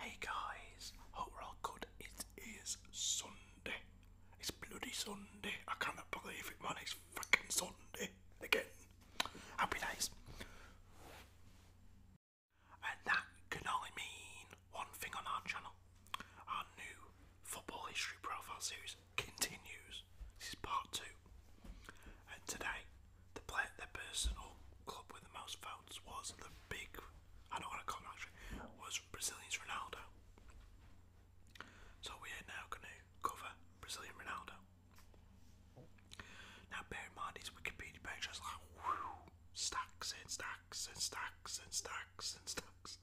Hey guys, hope we're all good. It is Sunday. It's bloody Sunday. I cannot believe it, man. It's freaking Sunday again. Happy days. And that can only mean one thing on our channel. Our new football history profile series continues. This is part 2. And today, the person or club with the most votes was the big, I don't want to call it actually, was Brazilian's Ronaldo. So we are now going to cover Brazilian Ronaldo. Now bear in mind his Wikipedia page has like stacks and stacks and stacks and stacks and stacks.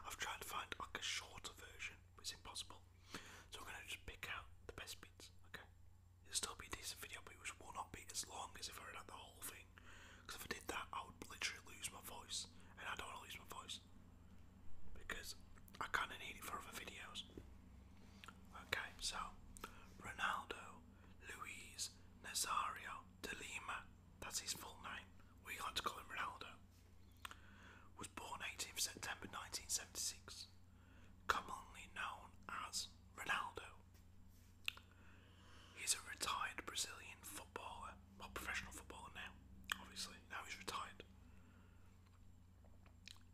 I've tried to find like a shorter version, but it's impossible. So we're going to just pick out the best bits, okay? It'll still be a decent video, but it will not be as long as if I read out the whole thing. Because if I did that, I would literally lose my voice. And I don't want to lose my voice. Because I kind of need it for other videos. Okay, so Ronaldo Luis Nazario de Lima, that's his full name. We like to call him Ronaldo. Was born 18th September 1976. Commonly known as Ronaldo. He's a retired Brazilian footballer, well, professional footballer now, obviously. Now he's retired.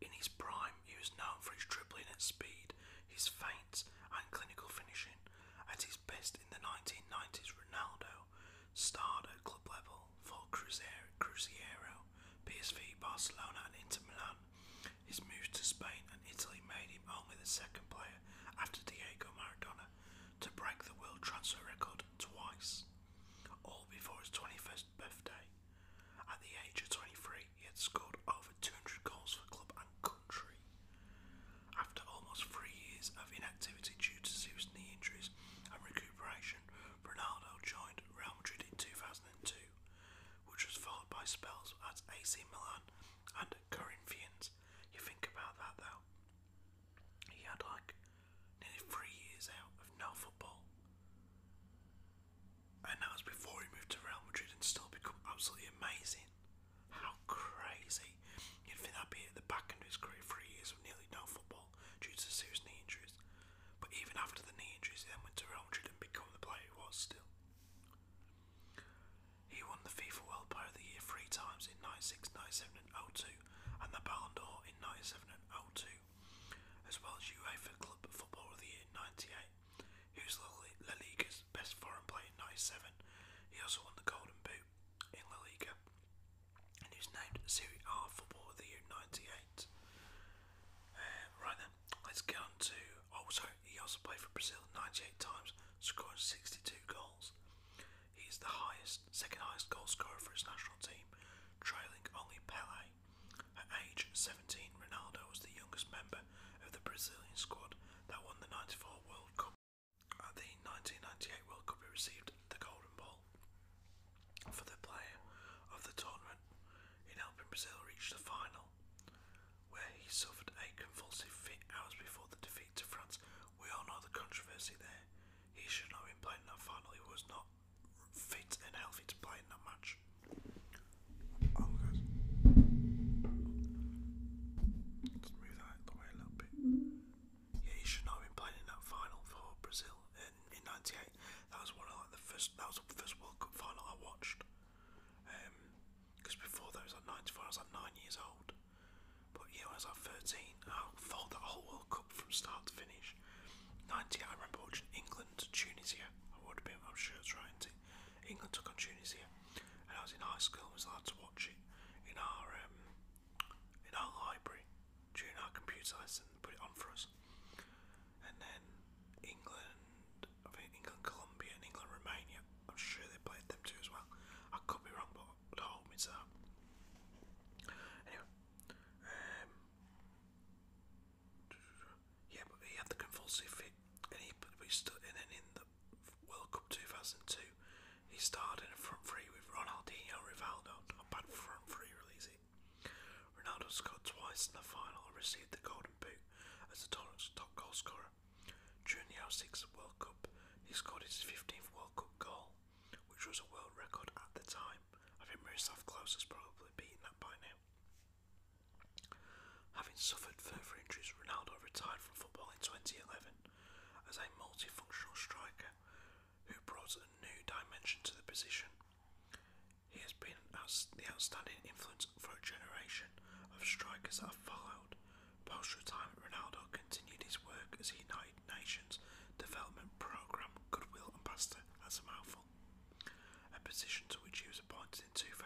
In his prime, he was known for his dribbling at speed, his feints, and clinical finishing. At his best in the 1990s, Ronaldo starred at club level for Cruzeiro, PSV, Barcelona, and Inter Milan. His moves to Spain and Italy made him only the second player after Diego Maradona to break the world transfer record twice, all before his 21st birthday. At the age of 23, he had scored over 200 goals for club and country. After almost 3 years of inactivity due to serious knee injuries and recuperation, Ronaldo joined Real Madrid in 2002, which was followed by spells at AC Milan and Corinthians. You think about that though. He had like nearly 3 years out of no football. And that was before he moved to Real Madrid and still become absolutely amazing. How crazy. You'd think that'd be at the back end of his career, 3 years of nearly no football due to serious knee injuries. But even after the knee injuries, he then went to Real Madrid and became the player he was still. He won the FIFA World Player of the Year 3 times in 96, 97 and 02, and the Ballon d'Or in 97 and 02, as well as UEFA Club Footballer of the Year in 98. He was La Liga's best foreign player in 97. He also won the Golden Boot in La Liga, and he was named Serie A Footballer of the Year in 98. Right then, let's get on to... he also played for Brazil 98 times, scoring 62 goals. He's the second highest goal scorer for his national team, trailing only Pelé. At age 17, Ronaldo was the youngest member of the Brazilian squad that won the 94 World Cup. At the 1998 World Cup, he received the Golden Ball for the player of the tournament in helping Brazil reach the final, where he suffered a convulsive fit hours before the defeat to France. We all know the controversy there. He should not have been playing in that final. He was not fit and healthy to play in that match. Oh, guys. Let's move that out of the way a little bit. Yeah, he should not have been playing in that final for Brazil in 98. That was one of like the first World Cup final I watched. Because before that was like 94, I was like 9 years old. But yeah, when I was like 13, I followed that whole World Cup from start to finish. 90, I remember watching England to Tunisia. I would have been, I'm sure it's right. England took on Tunisia, and I was in high school and was allowed to watch it in our library during our computer lesson. Put it on for us. And then England, Colombia, and England, Romania. I'm sure they played them too as well. I could be wrong, but don't hold me to that. Anyway, yeah, but he had the convulsive fit, and and then in the World Cup 2002, he starred in a front three with Ronaldinho, Rivaldo. Not bad front three, really, is it? Ronaldo scored twice in the final and received the Golden Boot as the tournament's top goal scorer. During the 06 World Cup, he scored his 15th World Cup goal, which was a world record at the time. I think Miroslav Klose has probably beaten that by now. Having suffered further injuries, Ronaldo retired from football in 2011 as a multifunctional striker who brought a new dimension to the position. He has been the outstanding influence for a generation of strikers that have followed. Post-retirement, Ronaldo continued his work as the United Nations Development Programme Goodwill Ambassador. That's a mouthful. A position to which he was appointed in 2000.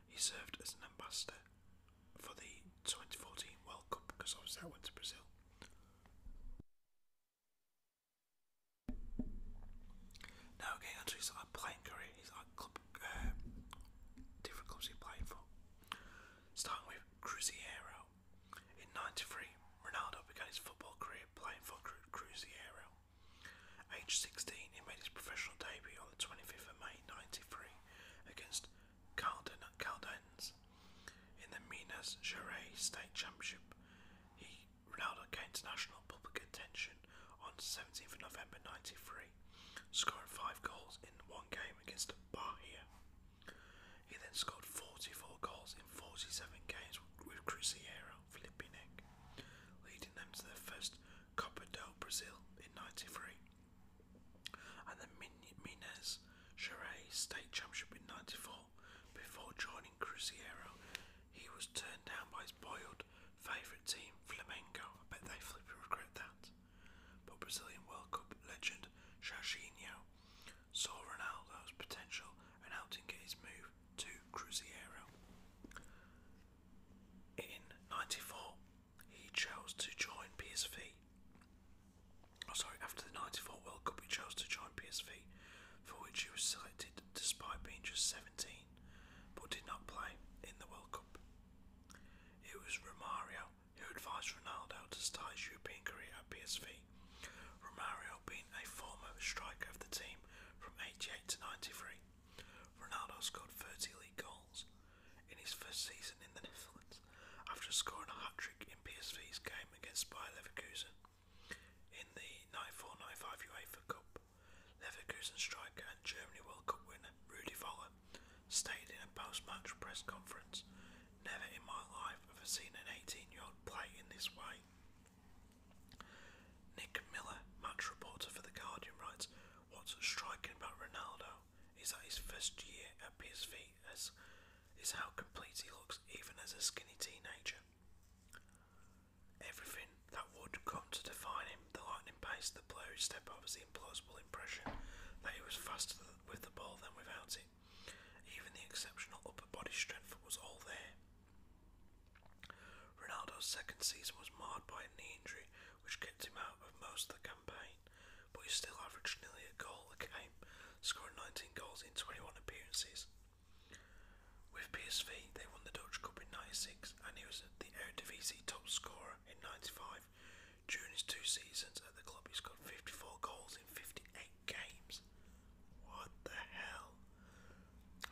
He served as an ambassador for the 2014 World Cup because obviously I went to Brazil. Now getting onto his playing career, his different clubs he played for. Starting with Cruzeiro. In '93, Ronaldo began his football career playing for Cruzeiro. Age 16, he made his professional debut on the 25th of May '93 against Caldense in the Minas Gerais State Championship. Ronaldo gained international public attention on 17th of November '93, scoring 5 goals in one game against Bahia. He then scored 44 goals in 47 games with Cruzeiro Filipinec, leading them to their first Copa do Brasil in '93 and the Minas Gerais State Championship in '94. Before joining Cruzeiro, he was turned down by his boyhood favourite team, Flamengo. I bet they flipping regret that. But Brazilian World Cup legend Jorginho saw Ronaldo's potential and helped him get his move to Cruzeiro. In '94, he chose to join PSV. After the '94 World Cup, he chose to join PSV, for which he was selected despite being just 17, but did not play in the World Cup. It was Romario who advised Ronaldo to start his European career at PSV. Romario being a former striker of the team from '88 to '93. Ronaldo scored 30 league goals in his first season in the Netherlands after scoring a hat-trick in PSV's game against Bayer Leverkusen in the '94-95 UEFA Cup. Leverkusen striker and Germany World Cup winner Rudi Völler stated in a post-match press conference, "Never in my life have I seen an 18-year-old play in this way." Nick Miller, match reporter for The Guardian, writes, "What's striking about Ronaldo is that his first year at PSV is how complete he looks even as a skinny teenager. Everything that would come to define him, the lightning pace, the blurry step overs, the implausible impression that he was faster with the ball than without it. Even the exceptional upper body strength was all there." Ronaldo's second season was marred by a knee injury which kept him out of most of the campaign, but he still averaged nearly a goal a game, scoring 19 goals in 21 appearances. With PSV, they won the Dutch Cup in '96 and he was the Eredivisie top scorer in '95. During his 2 seasons at the club, he scored 54 goals in 58 games. What the hell?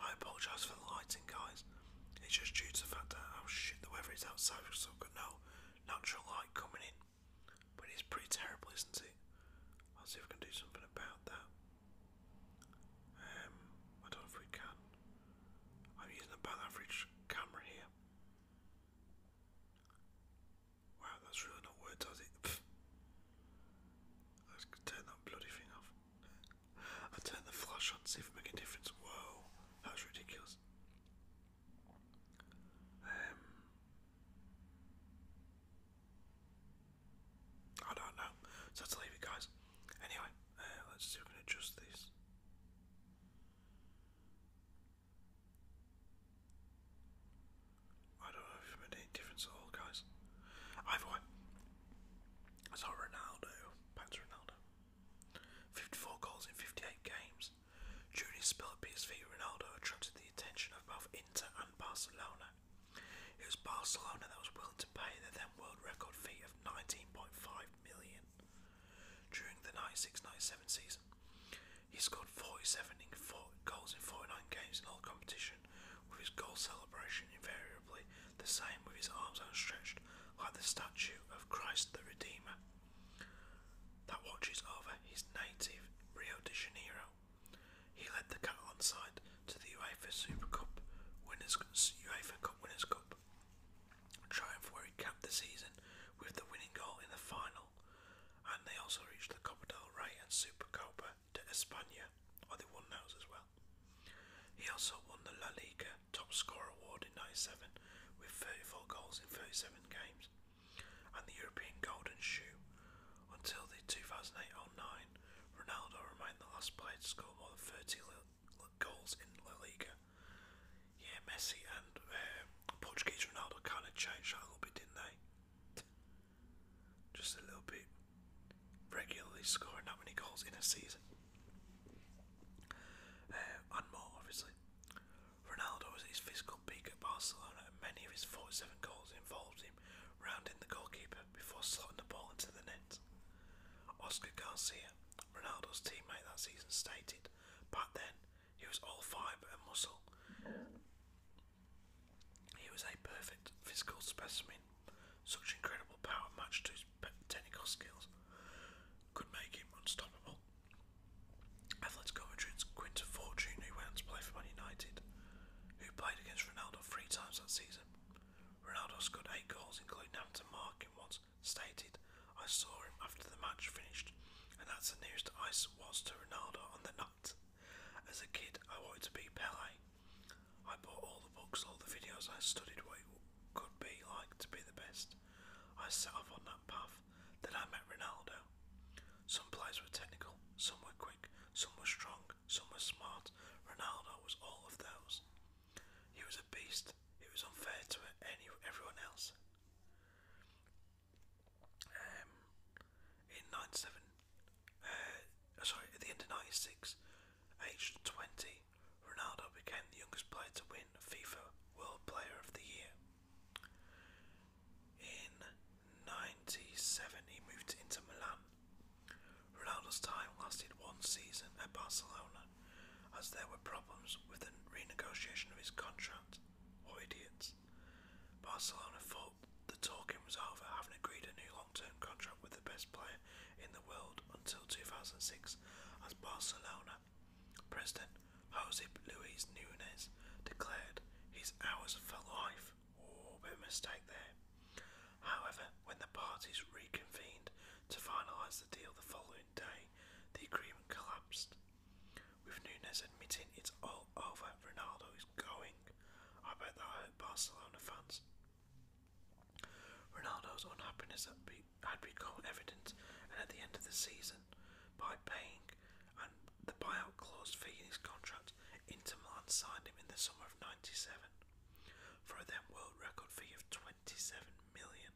I apologise for the lighting, guys. It's just due to the fact that how shit the weather is outside, so I've got no natural light coming in. But it's pretty terrible, isn't it? I'll see if I can do something about that. I don't know if we can. I'm using a about average camera here. Wow, that's really not worked, has it? Let's turn that bloody thing off. I turned the flash on to see if it makes a difference. Whoa, that was ridiculous. I don't know, so let's leave it, guys. Anyway, let's see if we can adjust this. I don't know if it made any difference at all, guys. Either way, so Ronaldo, back to Ronaldo. 54 goals in 58 games. During his spell at PSV, Ronaldo attracted the attention of both Inter and Barcelona. It was Barcelona that was willing to pay the then world record fee of 19.5 million. During the '96-97 season, he scored 47 goals in 49 games in all competition, with his goal celebration invariably the same, with his arms outstretched like the statue of Christ the Redeemer that watches over his native Rio de Janeiro. He led the Catalan side to the UEFA Cup Winners' Cup triumph, where he capped the season with the winning goal in the final also reached the Copa del Rey and Supercopa de España, or they won those as well. He also won the La Liga Top Scorer Award in 97 with 34 goals in 37 games, and the European Golden Shoe. Until the 2008-09, Ronaldo remained the last player to score more than 30 goals in La Liga. Yeah, Messi and Portuguese Ronaldo kind of changed that a little bit, didn't they? Just a little bit, regularly scoring that many goals in a season. And more, obviously. Ronaldo was at his physical peak at Barcelona, and many of his 47 goals involved him rounding the goalkeeper before slotting the ball into the net. Oscar Garcia, Ronaldo's teammate that season, stated, "Back then, he was all fibre and muscle. He was a perfect physical specimen. Such incredible power matched to his technical skills could make him unstoppable." Atletico Madrid's Quinta Fortune, who went on to play for Man United, who played against Ronaldo 3 times that season. Ronaldo scored 8 goals, including having to mark him once, stated, "I saw him after the match finished, and that's the nearest I was to Ronaldo on the night. As a kid, I wanted to be Pele. I bought all the books, all the videos, I studied what it could be like to be the best. I set off on that path. Then I met Ronaldo. Some players were technical, some were quick, some were strong, some were smart. Ronaldo was all of those. He was a beast. It was unfair to everyone else." In 97, at the end of 96, aged 20, Ronaldo became the youngest player to win FIFA World Player of the Year. In 97, he moved to Inter Milan. Ronaldo's time lasted 1 season at Barcelona, as there were problems with the renegotiation of his contract. What idiots. Barcelona thought the talking was over, having agreed a new long-term contract with the best player in the world until 2006, as Barcelona President José Luis Núñez declared, "His hours for life." Oh, bit of a mistake there. However, when the parties reconvened to finalise the deal the following day, the agreement collapsed, with Núñez admitting it's all over, Ronaldo is going. I bet that hurt Barcelona fans. Ronaldo's unhappiness had become evident, and at the end of the season, by paying and the buyout clause fee in his contract, Inter Milan signed him in the summer of 97 for a then world record fee of 27 million,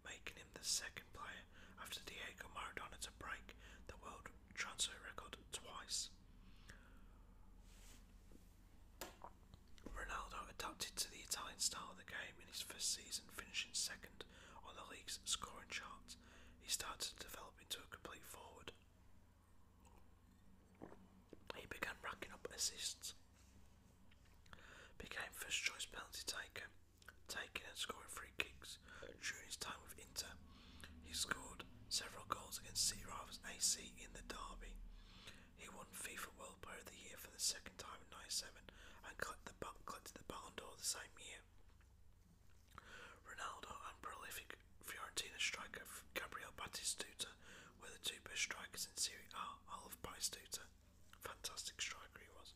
making him the second player after Diego Maradona to break the world transfer record twice. Ronaldo adapted to the Italian style of the game in his first season, finishing second on the league's scoring charts. He started to develop into a complete forward. He began racking up assists, became first choice penalty taker, taking and scoring free kicks. During his time with Inter, he scored several goals against City rivals AC in the derby. He won FIFA World Player of the Year for the second time in 97 and collected the Ballon d'Or the same year. Ronaldo and prolific Fiorentina striker Gabriel Batistuta were the 2 best strikers in Serie A. I love Batistuta. Fantastic striker he was.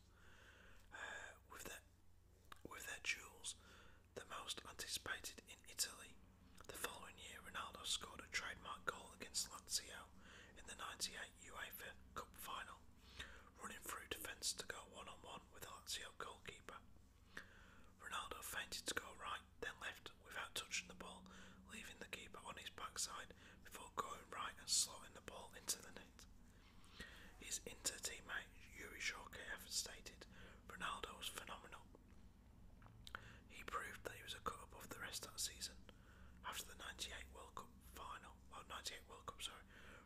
With their duels, the most anticipated in Italy. The following year, Ronaldo scored a trademark goal against Lazio in the 98 UEFA Cup final, running through defence to go one-on-one with the Lazio goalkeeper. Ronaldo feinted to go right, then left without touching the ball, leaving the keeper on his backside before going right and slotting the ball into the net. His Inter teammate Yuri Shorkaev stated, "Ronaldo was phenomenal. He proved that he was a cut above the rest that season." After the 98 World Cup,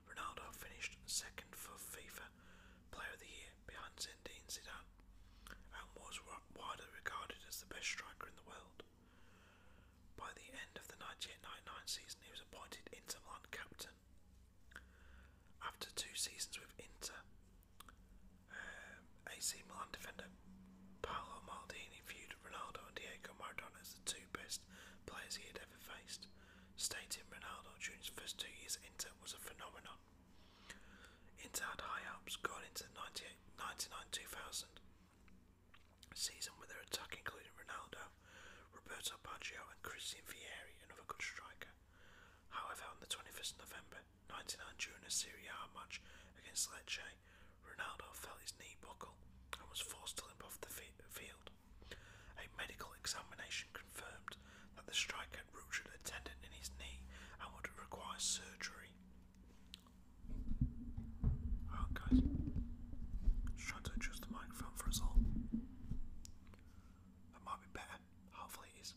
Ronaldo finished second for FIFA Player of the Year behind Zinedine Zidane and was widely regarded as the best striker in the world. By the end of the 98-99 season, he was appointed Inter Milan captain. After 2 seasons with Inter, AC Milan defender Paolo Maldini viewed Ronaldo and Diego Maradona as the 2 best players he had ever faced, stating Ronaldo during his first 2 years at Inter was a phenomenon. 99-2000 season with their attack including Ronaldo, Roberto Baggio and Christian Vieri, another good striker. However, on the 21st of November 99 during a Serie A match against Lecce, Ronaldo felt his knee buckle and was forced to limp off the field. A medical examination confirmed that the striker had ruptured a tendon in his knee and would require surgery. Oh, guys. Just trying to adjust the microphone for us all. That might be better. Hopefully it is.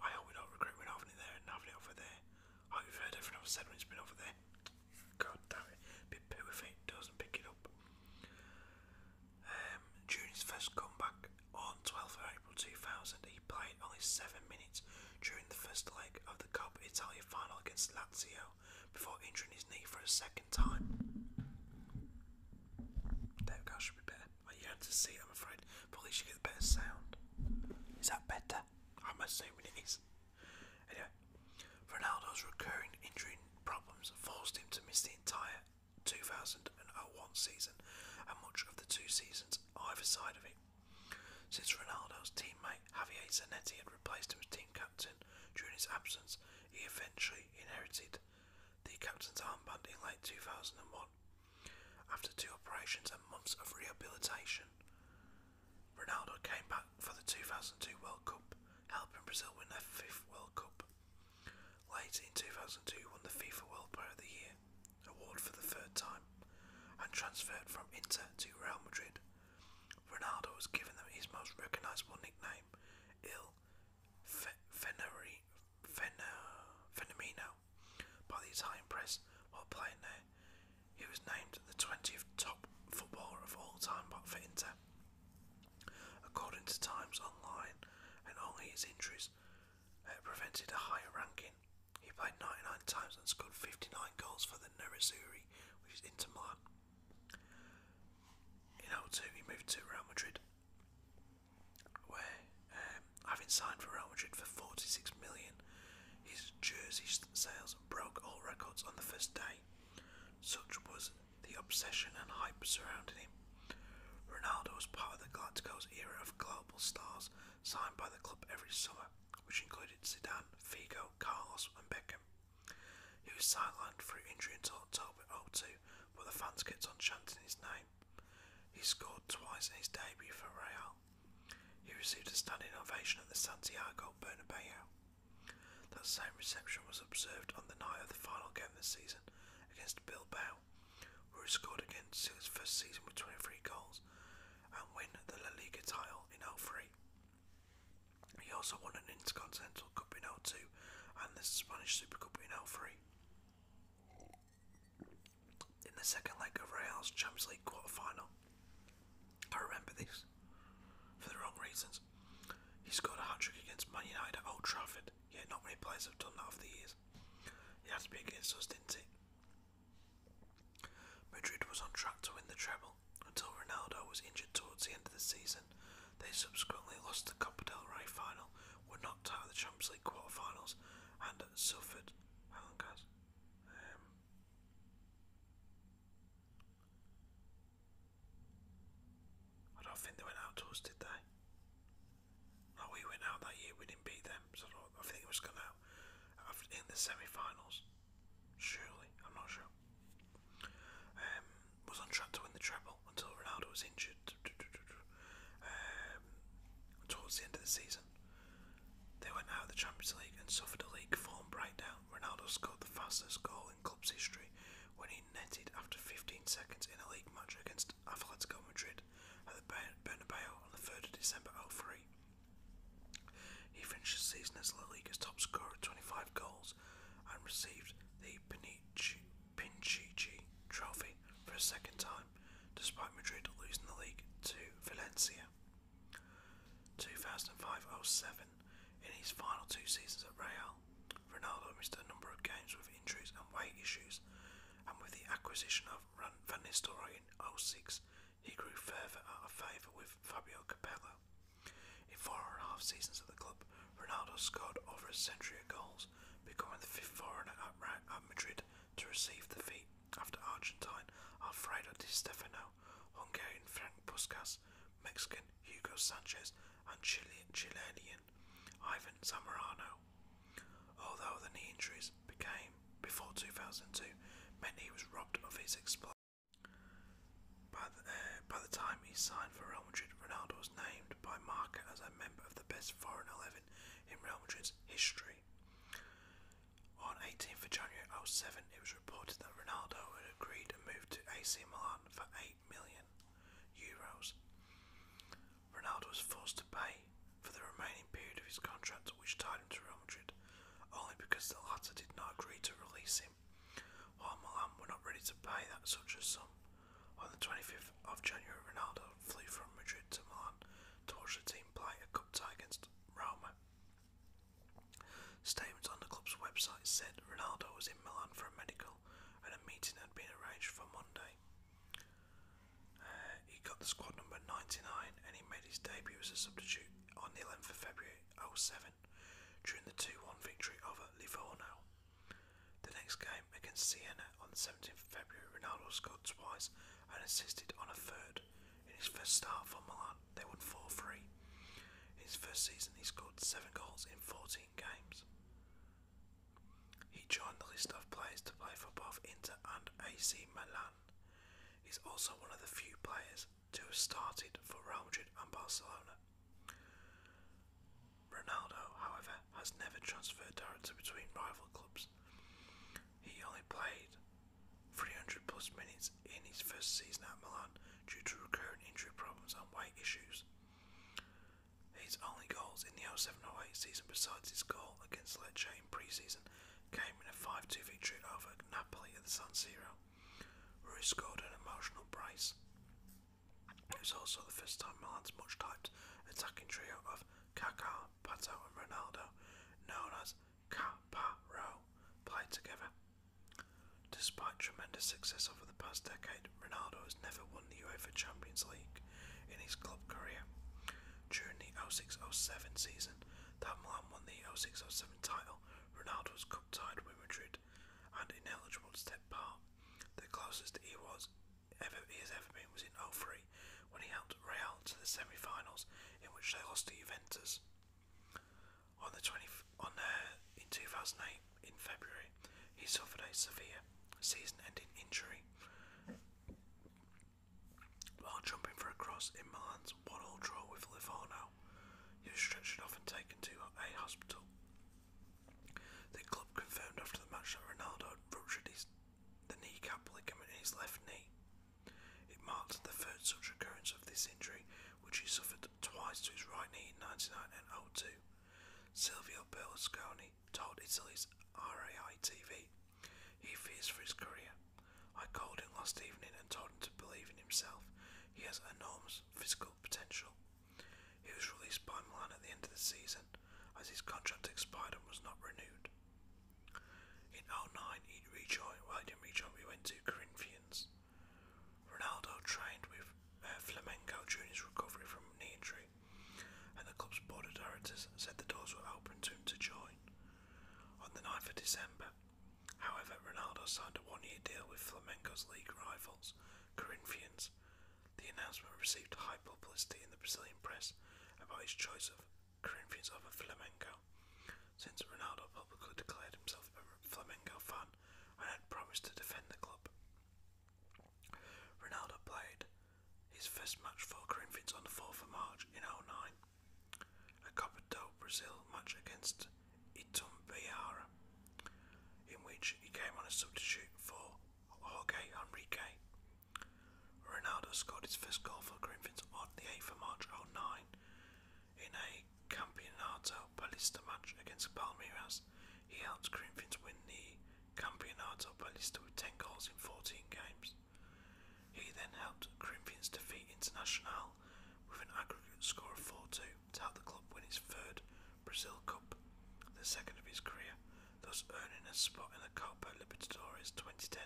I hope we don't regret having it there and having it over there. I hope you've heard everything I've said when it's been over there. God damn it. Bit poo if it doesn't pick it up. During his first comeback on 12th of April 2000, he played only 7 minutes during the first leg of the Coppa Italia final against Lazio before injuring his knee for a second time. There we go, should be better. You had to see it, I'm afraid, but at least you get the better sound. Is that better? I'm assuming it is. Anyway, Ronaldo's recurring injury problems forced him to miss the entire 2001 season and much of the 2 seasons either side of it. Since Ronaldo's teammate Javier Zanetti had replaced him as team captain during his absence, he eventually inherited the captain's armband in late 2001. After 2 operations and months of rehabilitation, Ronaldo came back for the 2002 World Cup, helping Brazil win their 5th World Cup. Later in 2002, he won the FIFA World Player of the Year award for the 3rd time and transferred from Inter to Real Madrid. Ronaldo was given them his most recognisable nickname, Il Fenomeno, by the Italian press while playing there. He was named the 20th top footballer of all time for Inter, according to Times Online, and only his injuries prevented a higher ranking. He played 99 times and scored 59 goals for the Nerazzurri, which is Inter Milan. In 2002 he moved to Real Madrid, where, having signed for Real Madrid for 46 million, his jersey sales broke all records on the first day. Such was the obsession and hype surrounding him. Ronaldo was part of the Galacticos era of global stars signed by the club every summer, which included Zidane, Figo, Carlos and Beckham. He was sidelined through injury until October 2002, but the fans kept on chanting his name. He scored twice in his debut for Real. He received a standing ovation at the Santiago Bernabeu. That same reception was observed on the night of the final game of the season against Bilbao, where he scored again his first season with 23 goals and win the La Liga title in 2003. He also won an Intercontinental Cup in 2002 and the Spanish Super Cup in 2003. In the second leg of Real's Champions League quarter-final, I remember this for the wrong reasons. He scored a hat-trick against Man United at Old Trafford, yet not many players have done that over the years. It had to be against us, didn't it? Madrid was on track to win the treble until Ronaldo was injured towards the end of the season. They subsequently lost the Copa del Rey final, were knocked out of the Champions League quarter-finals, and suffered. Hang on, guys. I don't think they went out to us, did they? No, we went out that year. We didn't beat them, so I think it was gone out in the semi-finals. Surely, I'm not sure. Was on track to win the treble until Ronaldo was injured towards the end of the season. They went out of the Champions League and suffered a league form breakdown. Ronaldo scored the fastest goal in club's history when he netted after 15 seconds in a league match against Atletico Madrid at the Bernabeu on the 3rd of December 2003. He finished the season as La Liga's top scorer with 25 goals and received the Pichichi trophy for a second time, despite Madrid losing the league to Valencia. 2005-07, in his final 2 seasons at Real, Ronaldo missed a number of games with injuries and weight issues, and with the acquisition of Van Nistelrooy in 2006, he grew further out of favour with Fabio Capello. In 4.5 seasons at the club, Ronaldo scored over a century of goals, becoming the 5th foreigner at Madrid to receive the feat after Argentine Alfredo Di Stefano, Hungarian Puskas, Mexican Hugo Sanchez, and Chilean Ivan Zamorano. Although the knee injuries became before 2002 meant he was robbed of his explosion. By the time he signed for Real Madrid, Ronaldo was named by Marca as a member of the best foreign 11 in Real Madrid's history. On 18th of January 2007, it was reported that Ronaldo had agreed to move to AC Milan for €8 million. Ronaldo was forced to pay for the remaining period of his contract, which tied him to Real Madrid, only because the latter did not agree to release him, while Milan were not ready to pay that such a sum. On the 25th of January, Ronaldo flew from Madrid to Milan to watch the team play a cup tie against Roma. Statements on the club's website said Ronaldo was in Milan for a medical and a meeting had been arranged for Monday. He got the squad number 99 and he made his debut as a substitute on the 11th of February 2007 during the 2-1 victory over Livorno. The next game against Siena on the 17th of February, Ronaldo scored twice and assisted on a third. In his first start for Milan, they won 4-3. In his first season, he scored 7 goals in 14 games. He joined the list of players to play for both Inter and AC Milan. He's also one of the few players to have started for Real Madrid and Barcelona. Ronaldo, however, has never transferred directly between rival clubs. He only played 300 plus minutes in his first season at Milan due to recurrent injury problems and weight issues. His only goals in the 07-08 season besides his goal against Lecce in pre-season came in a 5-2 victory over Napoli at the San Siro, where he scored an emotional brace. It was also the first time Milan's much-typed attacking trio of Kaká, Pato and Ronaldo, known as Caparo, played together. Despite tremendous success over the past decade, Ronaldo has never won the UEFA Champions League in his club career. During the 06-07 season that Milan won the 06-07 title, Ronaldo was cup-tied with Madrid and ineligible to take part. The closest he has ever been was in 03 when he helped Real to the semi-finals in which they lost to Juventus. In 2008, in February, he suffered a severe season-ending injury while jumping for a cross in Milan's 1-1 draw with Livorno. He was stretchered off and taken to a hospital. The club confirmed after the match that Ronaldo had ruptured the kneecap ligament in his left knee. It marked the third such occurrence of this injury, which he suffered twice to his right knee in 1999 and 02. Silvio Berlusconi told Italy's RAI TV he fears for his career. I called him last evening and told him to believe in himself. He has enormous physical potential. He was released by Milan at the end of the season as his contract expired and was not renewed. In 09 he didn't rejoin, he went to Corinthians. Ronaldo trained with Flamengo during his recovery from knee injury, and the club's board of directors said the doors were open to him to join. On the 9th of December, however, Ronaldo signed a 1-year deal with Flamengo's league rivals, Corinthians. The announcement received high publicity in the Brazilian press about his choice of Corinthians over Flamengo, since Ronaldo publicly declared himself a Flamengo fan and had promised to defend the club. Ronaldo played his first match for Corinthians on the 4th of March in 09, a Copa do Brasil match against Itumbiara, in which he came on as substitute for Jorge Henrique. Ronaldo scored his first goal for Corinthians on the 8th of March 09 in a Campeonato Paulista match against Palmeiras. He helped Corinthians win the Campeonato Paulista with 10 goals in 14 games. He then helped Corinthians defeat Internacional with an aggregate score of 4-2 to help the club win his third Brazil Cup, the second of his career, thus earning a spot in the Copa Libertadores 2010.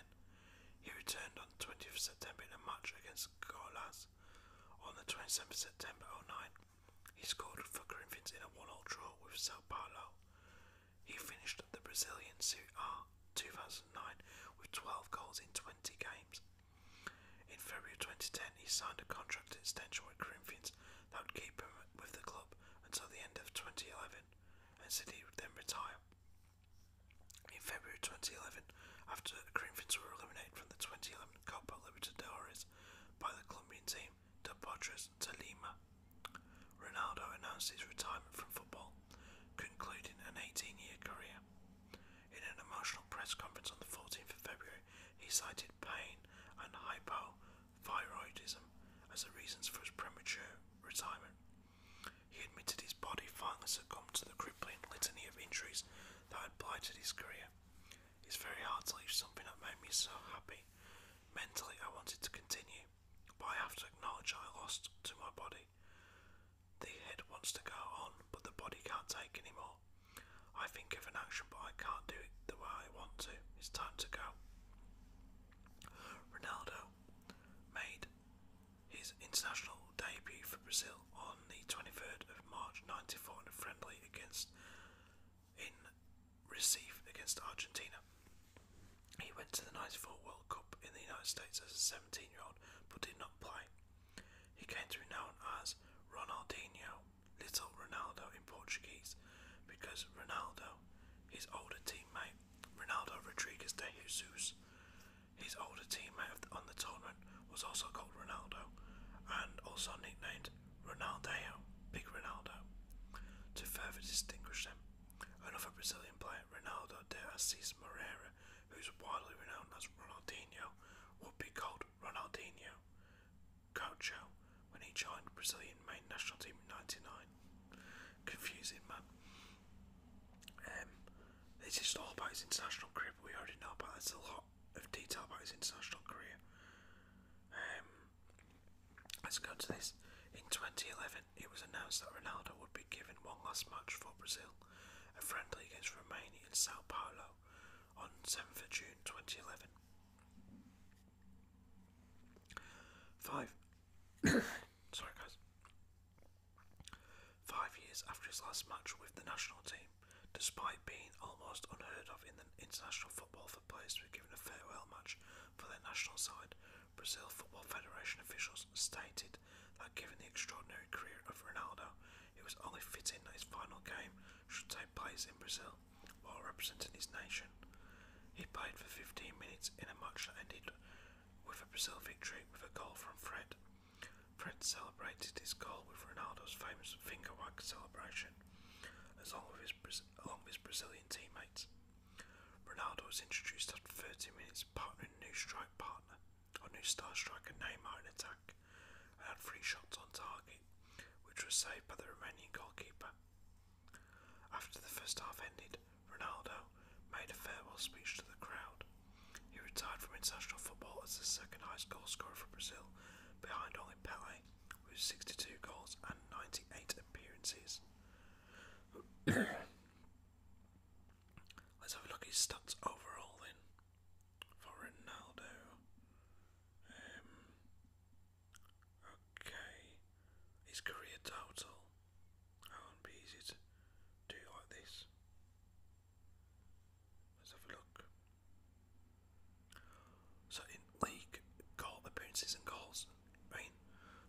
He returned on 20th of September in a match against Goiás. On the 27th of September 09, he scored for Corinthians in a 1-1 draw with Sao Paulo. He finished the Brazilian Serie A 2009 with 12 goals in 20 games. In February 2010, he signed a contract at extension with Corinthians that would keep him with the club until the end of 2011, and said he would then retire. In February 2011, after the Corinthians were eliminated from the 2011 Copa Libertadores by the Colombian team Deportes Tolima, Ronaldo announced his retirement from football, concluding an 18-year career. In an emotional press conference on the 14th of February, he cited pain and hypothyroidism as the reasons for his premature retirement. He admitted his body finally succumbed to the crippling litany of injuries that had blighted his career. It's very hard to leave something that made me so happy. Mentally, I wanted to continue, but I have to acknowledge I lost to my body. The head wants to go on, but the body can't take anymore. I think of an action, but I can't do it the way I want to. It's time to go. Ronaldo made his international debut for Brazil on the 23rd of March 1994 in a friendly in Recife against Argentina. He went to the 94 World Cup in the United States as a 17-year-old, but did not play. He came to be known as Ronaldinho, Little Ronaldo in Portuguese, because Ronaldo, his older teammate, Ronaldo Rodrigues de Jesus, his older teammate on the tournament, was also called Ronaldo, and also nicknamed Ronaldinho, Big Ronaldo, to further distinguish them. Another Brazilian player, Ronaldo de Assis Moreira, who is widely renowned as Ronaldinho, would be called Ronaldinho Gaucho when he joined Brazilian main national team in '99. Confusing, man. This is all about his international career, but we already know about it. There's a lot of detail about his international career. Let's go to this. In 2011, it was announced that Ronaldo would be given one last match for Brazil, a friendly against Romania in Sao Paulo on 7th of June 2011. Sorry guys. 5 years after his last match with the national team, despite being almost unheard of in the international football for players to be given a farewell match for their national side, Brazil Football Federation officials stated that given the extraordinary career of Ronaldo, it was only fitting that his final game should take place in Brazil while representing his nation. He played for 15 minutes in a match that ended with a Brazil victory with a goal from Fred. Fred celebrated his goal with Ronaldo's famous finger wag celebration, along with his Brazilian teammates. Ronaldo was introduced after 30 minutes, partnering new star striker Neymar in attack, and had 3 shots on target, which was saved by the Romanian goalkeeper. After the first half ended, Ronaldo made a farewell speech to the crowd. He retired from international football as the second highest goal scorer for Brazil, behind only Pelé, with 62 goals and 98 appearances. Let's have a look at his stats overall then for Ronaldo. Okay, his career total. It won't be easy to do like this. Let's have a look. So in league goal appearances and goals, hang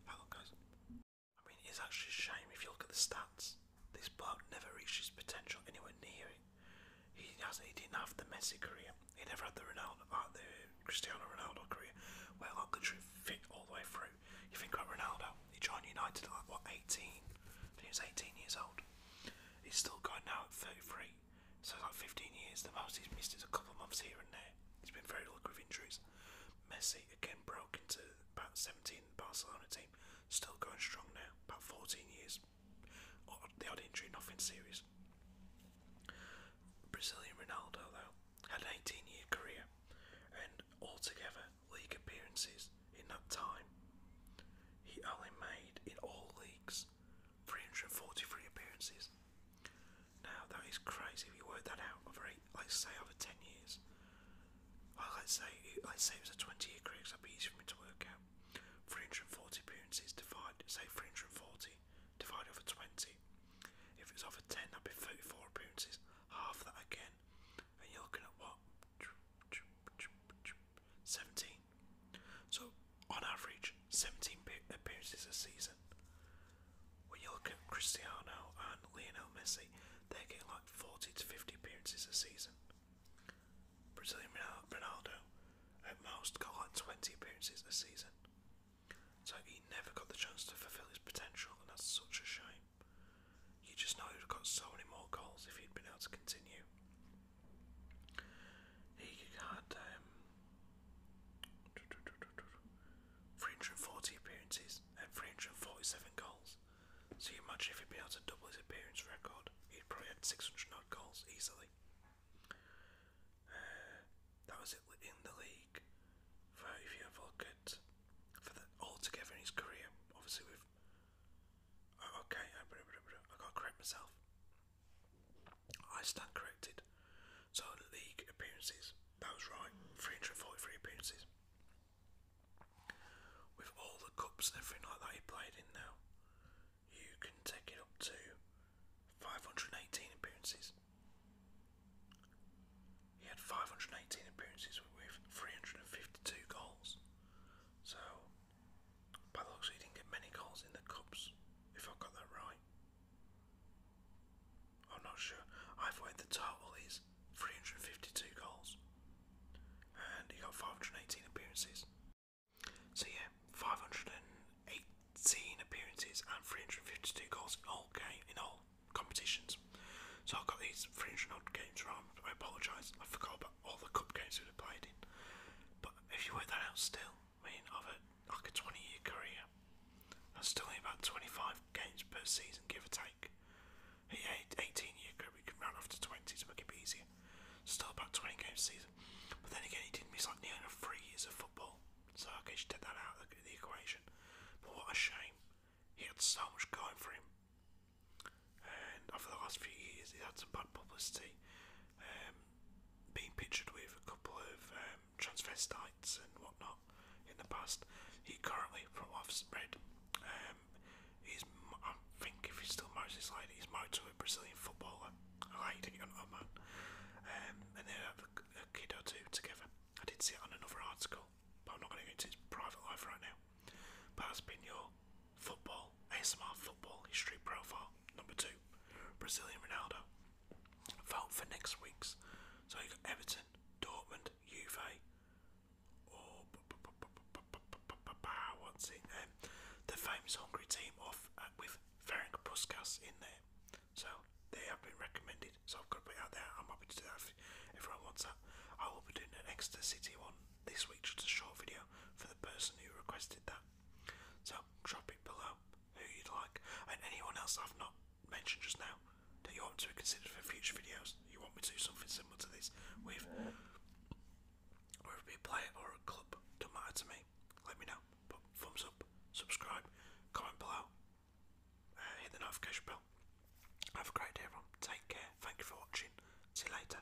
on guys. It's actually a shame if you look at the stats. This bloke never reached his potential anywhere near it. He didn't have the Messi career. He never had the Cristiano Ronaldo career, where literally fit all the way through. You think about Ronaldo, he joined United at 18? He was 18 years old. He's still going now at 33. So 15 years. The most he's missed is a couple of months here and there. He's been very lucky with injuries. Messi again broke into about 17 Barcelona team. Still going strong now. About 14 years. The odd injury, nothing serious. Brazilian Ronaldo, though, had an 18-year career, and altogether, league appearances in that time, he only made, in all leagues, 343 appearances. Now, that is crazy if you work that out over, let's say, over 10 years. Well, let's say it was a 20-year career, because that'd be easy for me to work out. 340 appearances divided, say 340 divided over 20. If it's over 10, that'd be 34 appearances. Half that again, and you're looking at what? 17. So on average, 17 appearances a myself. I stand corrected. So league appearances, that was right, 343 appearances. With all the cups and everything like that he played in now, you can take it up to 518 appearances. He had 518 appearances with 352 goals. So, by the looks, he didn't get many goals in the cups, if I've got that right. I'm not sure. I've weighed the total is 352 goals, and he got 518 appearances. So yeah, 518 appearances and 352 goals in all competitions. So I've got these 300 odd games wrong. I apologise. I forgot about all the cup games we've played in. But if you work that out, still, I mean, of like a 20-year career, that's still only about 25 games per season, give or take. 18-year career, we can round off to 20 to make it easier. Still about 20 games a season. But then again, he did miss like nearly 3 years of football. So I guess you take that out of the equation. But what a shame. He had so much going for him. And over the last few years, he had some bad publicity. Being pictured with a couple of transvestites and whatnot in the past. He currently, from what I've read, I think if he's still married to this lady, he's married to a Brazilian footballer, a lady, a man, and they have a kid or two together. I did see it on another article, but I'm not going to go into his private life right now. But that's been your football, ASMR football history profile number 2, Brazilian Ronaldo. Vote for next week's. So you got Everton, Dortmund, Juve, or what's it? The famous Hungary team with Ferenc Puskas in there. So they have been recommended. So I've got to put it out there. I'm happy to do that if everyone wants that. I will be doing an Exeter City one this week, just a short video for the person who requested that. So drop it below who you'd like, and anyone else I've not mentioned just now that you want to consider for future videos. You want me to do something similar to this with, or it be a player or a club, don't matter to me. Let me know. But thumbs up, subscribe, comment below, hit the notification bell. Have a great day, everyone. Take care. Thank you for watching. See you later.